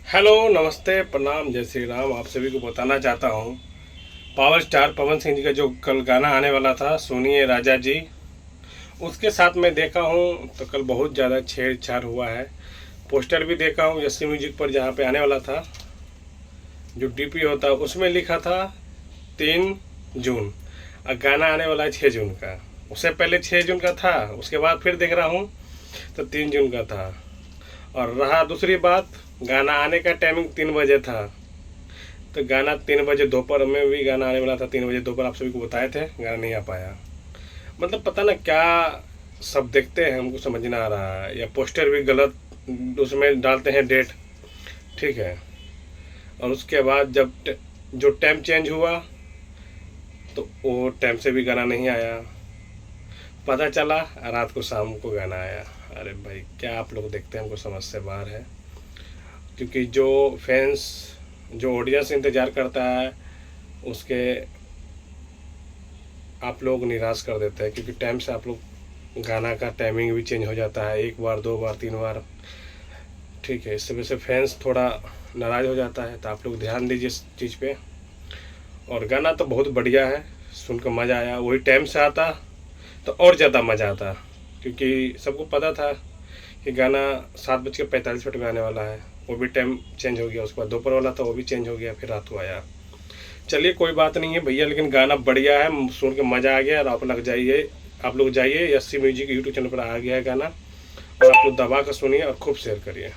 Hello, नमस्ते, प्रणाम, जय श्री राम। आप सभी को बताना चाहता हूँ पावर स्टार पवन सिंह जी का जो कल गाना आने वाला था, सुनिए राजा जी, उसके साथ मैं देखा हूँ तो कल बहुत ज़्यादा छेड़छाड़ हुआ है। पोस्टर भी देखा हूँ यस्सी म्यूजिक पर, जहाँ पे आने वाला था, जो डीपी होता है उसमें लिखा था 3 जून, और गाना आने वाला है 6 जून का। उससे पहले 6 जून का था, उसके बाद फिर देख रहा हूँ तो 3 जून का था। और रहा दूसरी बात, गाना आने का टाइमिंग 3 बजे था, तो गाना 3 बजे दोपहर में भी गाना आने वाला था। 3 बजे दोपहर आप सभी को बताए थे, गाना नहीं आ पाया। मतलब पता ना क्या सब देखते हैं, हमको समझ ना आ रहा है। या पोस्टर भी गलत उसमें डालते हैं डेट, ठीक है। और उसके बाद जब जो टाइम चेंज हुआ तो वो टाइम से भी गाना नहीं आया। पता चला रात को, शाम को गाना आया। अरे भाई, क्या आप लोग देखते हैं, हमको समझ से बाहर है। क्योंकि जो फैंस, जो ऑडियंस इंतज़ार करता है, उसके आप लोग निराश कर देते हैं। क्योंकि टाइम से आप लोग, गाना का टाइमिंग भी चेंज हो जाता है, 1 बार 2 बार 3 बार, ठीक है। इससे वजह से फैंस थोड़ा नाराज़ हो जाता है। तो आप लोग ध्यान दीजिए इस चीज़ पे। और गाना तो बहुत बढ़िया है, सुन कर मज़ा आया। वही टाइम से आता तो और ज़्यादा मज़ा आता, क्योंकि सबको पता था कि गाना 7:45 में आने वाला है। वो भी टाइम चेंज हो गया। उसके बाद दोपहर वाला था, वो भी चेंज हो गया, फिर रात को आया। चलिए कोई बात नहीं है भैया, लेकिन गाना बढ़िया है, सुन के मज़ा आ गया। और आप लोग जाइए, यस्सी म्यूजिक यूट्यूब चैनल पर आ गया है गाना, और आप लोग दबा कर सुनिए और खूब शेयर करिए।